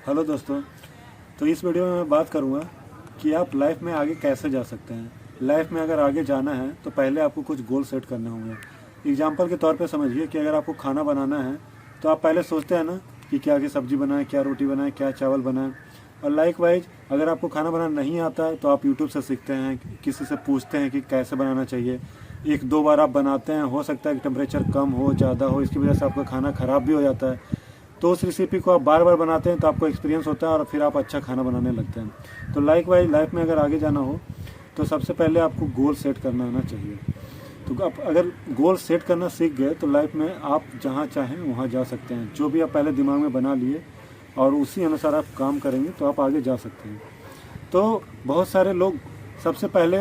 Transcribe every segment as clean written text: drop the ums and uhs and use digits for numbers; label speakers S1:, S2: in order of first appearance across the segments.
S1: Hello दोस्तों। तो इस वीडियो में मैं बात करूंगा कि आप लाइफ में आगे कैसे जा सकते हैं। लाइफ में अगर आगे जाना है तो पहले आपको कुछ गोल सेट करने होंगे। एग्जाम्पल के तौर पे समझिए कि अगर आपको खाना बनाना है तो आप पहले सोचते हैं ना कि क्या की सब्ज़ी बनाएं, क्या रोटी बनाएं, क्या चावल बनाएं। और लाइक वाइज अगर आपको खाना बनाना नहीं आता है तो आप यूट्यूब से सीखते हैं, किसी से पूछते हैं कि कैसे बनाना चाहिए। एक दो बार आप बनाते हैं, हो सकता है कि टेम्परेचर कम हो, ज़्यादा हो, इसकी वजह से आपका खाना ख़राब भी हो जाता है। तो उस रेसिपी को आप बार बार बनाते हैं तो आपको एक्सपीरियंस होता है और फिर आप अच्छा खाना बनाने लगते हैं। तो लाइक वाइज लाइफ में अगर आगे जाना हो तो सबसे पहले आपको गोल सेट करना आना चाहिए। तो आप अगर गोल सेट करना सीख गए तो लाइफ में आप जहाँ चाहें वहाँ जा सकते हैं। जो भी आप पहले दिमाग में बना लिए और उसी अनुसार आप काम करेंगे तो आप आगे जा सकते हैं। तो बहुत सारे लोग सबसे पहले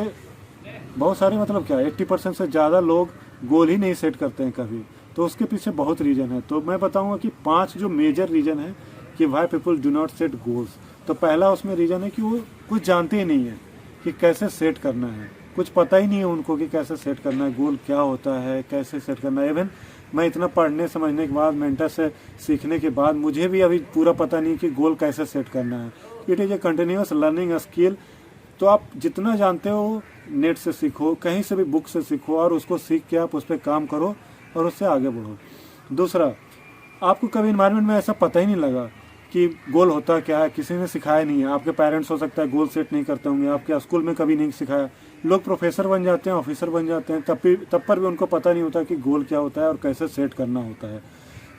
S1: बहुत सारे मतलब क्या 80% से ज़्यादा लोग गोल ही नहीं सेट करते हैं कभी। तो उसके पीछे बहुत रीज़न है। तो मैं बताऊंगा कि 5 जो मेजर रीज़न है कि why people do not set goals. तो पहला उसमें रीज़न है कि वो कुछ जानते ही नहीं है कि कैसे सेट करना है। कुछ पता ही नहीं है उनको कि कैसे सेट करना है, गोल क्या होता है, कैसे सेट करना है। इवन मैं इतना पढ़ने समझने के बाद, मेंटर से सीखने के बाद मुझे भी अभी पूरा पता नहीं कि गोल कैसे सेट करना है। It is a continuous learning skill. तो आप जितना जानते हो नेट से सीखो, कहीं से भी बुक से सीखो और उसको सीख के आप उस पर काम करो और उससे आगे बढ़ो। दूसरा, आपको कभी इन्वायरमेंट में ऐसा पता ही नहीं लगा कि गोल होता क्या है, किसी ने सिखाया नहीं है। आपके पेरेंट्स हो सकता है गोल सेट नहीं करते होंगे, आपके स्कूल में कभी नहीं सिखाया। लोग प्रोफेसर बन जाते हैं, ऑफिसर बन जाते हैं, तब पर भी उनको पता नहीं होता कि गोल क्या होता है और कैसे सेट करना होता है।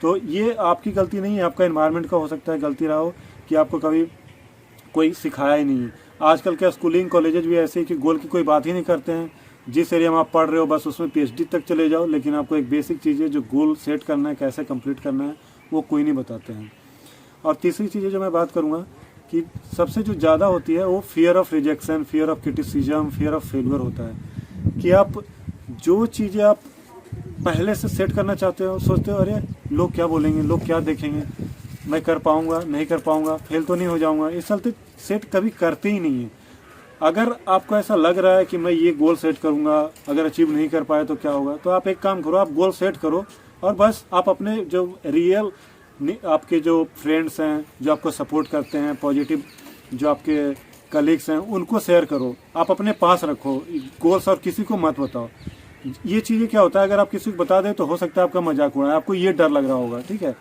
S1: तो ये आपकी गलती नहीं है, आपका इन्वायरमेंट का हो सकता है गलती रहा हो कि आपको कभी कोई सिखाया ही नहीं है। आजकल के स्कूलिंग कॉलेजेज भी ऐसे कि गोल की कोई बात ही नहीं करते हैं। जिस एरिया में आप पढ़ रहे हो बस उसमें PhD तक चले जाओ, लेकिन आपको एक बेसिक चीज़ है जो गोल सेट करना है, कैसे कंप्लीट करना है, वो कोई नहीं बताते हैं। और तीसरी चीज़ जो मैं बात करूँगा कि सबसे जो ज़्यादा होती है वो fear of rejection, fear of criticism, fear of failure होता है। कि आप जो चीज़ें आप पहले से सेट करना चाहते हो, सोचते हो अरे लोग क्या बोलेंगे, लोग क्या देखेंगे, मैं कर पाऊँगा नहीं कर पाऊँगा, फेल तो नहीं हो जाऊँगा, इस चलते सेट कभी करते ही नहीं है। अगर आपको ऐसा लग रहा है कि मैं ये गोल सेट करूंगा, अगर अचीव नहीं कर पाए तो क्या होगा, तो आप एक काम करो, आप गोल सेट करो और बस आप अपने जो रियल आपके जो फ्रेंड्स हैं, जो आपको सपोर्ट करते हैं, पॉजिटिव जो आपके कलीग्स हैं, उनको शेयर करो, आप अपने पास रखो गोल्स और किसी को मत बताओ। ये चीज़ें क्या होता है, अगर आप किसी को बता दें तो हो सकता है आपका मजाक उड़ाए, आपको ये डर लग रहा होगा। ठीक है,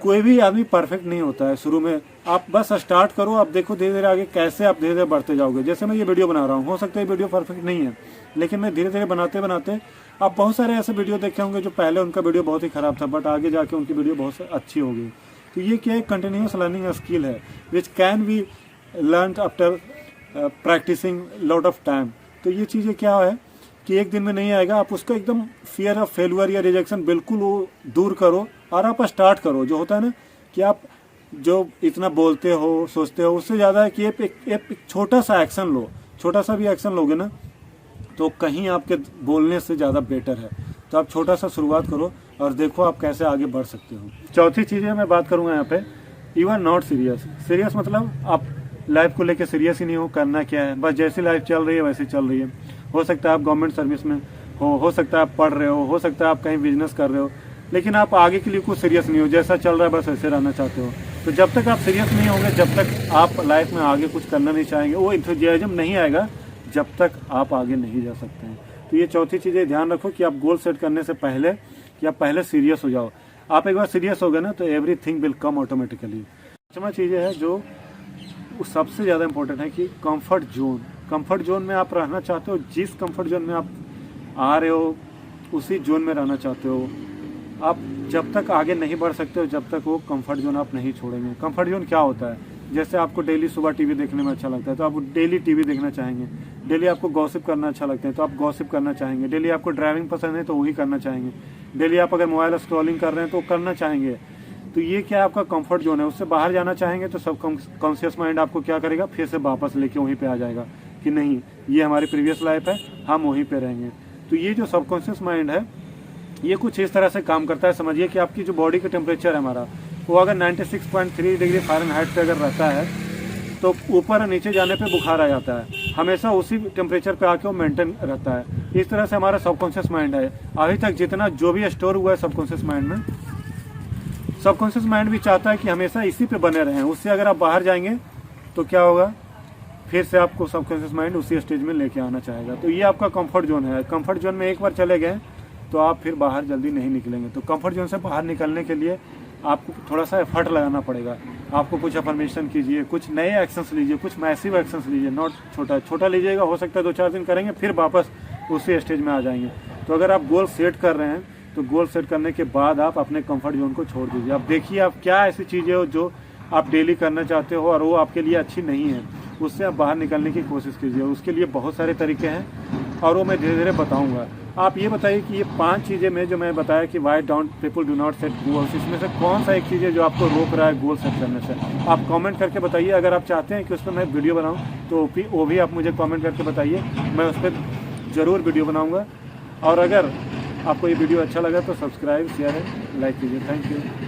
S1: कोई भी आदमी परफेक्ट नहीं होता है शुरू में। आप बस स्टार्ट करो, आप देखो धीरे धीरे आगे कैसे आप धीरे धीरे बढ़ते जाओगे। जैसे मैं ये वीडियो बना रहा हूँ, हो सकता है ये वीडियो परफेक्ट नहीं है, लेकिन मैं धीरे धीरे बनाते बनाते आप बहुत सारे ऐसे वीडियो देखे होंगे जो पहले उनका वीडियो बहुत ही ख़राब था बट आगे जाके उनकी वीडियो बहुत अच्छी हो गई। तो ये क्या है, कंटिन्यूस लर्निंग स्किल है which can be learn after practicing lot of time. तो ये चीज़ें क्या है कि एक दिन में नहीं आएगा। आप उसका एकदम फियर ऑफ फेलियर या रिजेक्शन बिल्कुल वो दूर करो और आप स्टार्ट करो। जो होता है ना कि आप जो इतना बोलते हो, सोचते हो, उससे ज़्यादा है कि एक छोटा सा एक्शन लो। छोटा सा भी एक्शन लोगे ना तो कहीं आपके बोलने से ज़्यादा बेटर है। तो आप छोटा सा शुरुआत करो और देखो आप कैसे आगे बढ़ सकते हो। चौथी चीज़ मैं बात करूँगा यहाँ पे, you are not serious. Serious मतलब आप लाइफ को लेकर सीरियस ही नहीं हो, करना क्या है, बस जैसी लाइफ चल रही है वैसी चल रही है। हो सकता है आप गवर्नमेंट सर्विस में हो सकता है आप पढ़ रहे हो सकता है आप कहीं बिजनेस कर रहे हो, लेकिन आप आगे के लिए कुछ सीरियस नहीं हो, जैसा चल रहा है बस ऐसे रहना चाहते हो। तो जब तक आप सीरियस नहीं होंगे, जब तक आप लाइफ में आगे कुछ करना नहीं चाहेंगे, वो इंथुजियाज्म नहीं आएगा, जब तक आप आगे नहीं जा सकते हैं। तो ये चौथी चीज़ें ध्यान रखो कि आप गोल सेट करने से पहले कि आप पहले सीरियस हो जाओ। आप एक बार सीरियस हो गए ना तो एवरीथिंग विल कम ऑटोमेटिकली। पांचवा चीज़ें है जो सबसे ज़्यादा इंपॉर्टेंट है कि कंफर्ट जोन। कंफर्ट जोन में आप रहना चाहते हो, जिस कंफर्ट जोन में आप आ रहे हो उसी जोन में रहना चाहते हो। आप जब तक आगे नहीं बढ़ सकते हो जब तक वो कंफर्ट जोन आप नहीं छोड़ेंगे। कंफर्ट जोन क्या होता है, जैसे आपको डेली सुबह टीवी देखने में अच्छा लगता है तो आप डेली टीवी देखना चाहेंगे। डेली आपको गॉसिप करना अच्छा लगता है तो आप गॉसिप करना चाहेंगे। डेली आपको ड्राइविंग पसंद है तो वही करना चाहेंगे। डेली आप अगर मोबाइल स्क्रॉलिंग कर रहे हैं तो करना चाहेंगे। तो ये क्या है, आपका कंफर्ट जोन है। उससे बाहर जाना चाहेंगे तो सब कॉन्शियस माइंड आपको क्या करेगा, फिर से वापस लेके वहीं पे आ जाएगा कि नहीं ये हमारी प्रीवियस लाइफ है, हम वहीं पे रहेंगे। तो ये जो सबकॉन्शियस माइंड है ये कुछ इस तरह से काम करता है। समझिए कि आपकी जो बॉडी का टेम्परेचर है हमारा, वो अगर 96.3 डिग्री फ़ारेनहाइट पे अगर रहता है तो ऊपर और नीचे जाने पे बुखार आ जाता है। हमेशा उसी टेम्परेचर पे आके वो मेंटेन रहता है। इस तरह से हमारा सबकॉन्शियस माइंड है। अभी तक जितना जो भी स्टोर हुआ है सबकॉन्शियस माइंड में, सबकॉन्शियस माइंड भी चाहता है कि हमेशा इसी पे बने रहें। उससे अगर आप बाहर जाएंगे तो क्या होगा, फिर से आपको सबकॉन्शियस माइंड उसी स्टेज में लेके आना चाहेगा। तो ये आपका कंफर्ट जोन है। कंफर्ट जोन में एक बार चले गए तो आप फिर बाहर जल्दी नहीं निकलेंगे। तो कंफर्ट जोन से बाहर निकलने के लिए आपको थोड़ा सा एफर्ट लगाना पड़ेगा। आपको कुछ अफर्मेशन कीजिए, कुछ नए एक्शंस लीजिए, कुछ मैसिव एक्शंस लीजिए, नॉट छोटा छोटा लीजिएगा। हो सकता है 2-4 दिन करेंगे फिर वापस उसी स्टेज में आ जाएंगे। तो अगर आप गोल सेट कर रहे हैं तो गोल सेट करने के बाद आप अपने कंफर्ट जोन को छोड़ दीजिए। आप देखिए आप क्या ऐसी चीज़ें हो जो आप डेली करना चाहते हो और वो आपके लिए अच्छी नहीं है, उससे आप बाहर निकलने की कोशिश कीजिए। उसके लिए बहुत सारे तरीके हैं और वो मैं धीरे धीरे बताऊंगा। आप ये बताइए कि ये 5 चीज़ें में जो मैं बताया कि why don't people do not set goals, इसमें से कौन सा एक चीज़ है जो आपको रोक रहा है गोल सेट करने से? आप कमेंट करके बताइए। अगर आप चाहते हैं कि उस पर मैं वीडियो बनाऊं तो वो भी आप मुझे कमेंट करके बताइए, मैं उस पर ज़रूर वीडियो बनाऊँगा। और अगर आपको ये वीडियो अच्छा लगा तो सब्सक्राइब, शेयर, लाइक कीजिए। Thank you.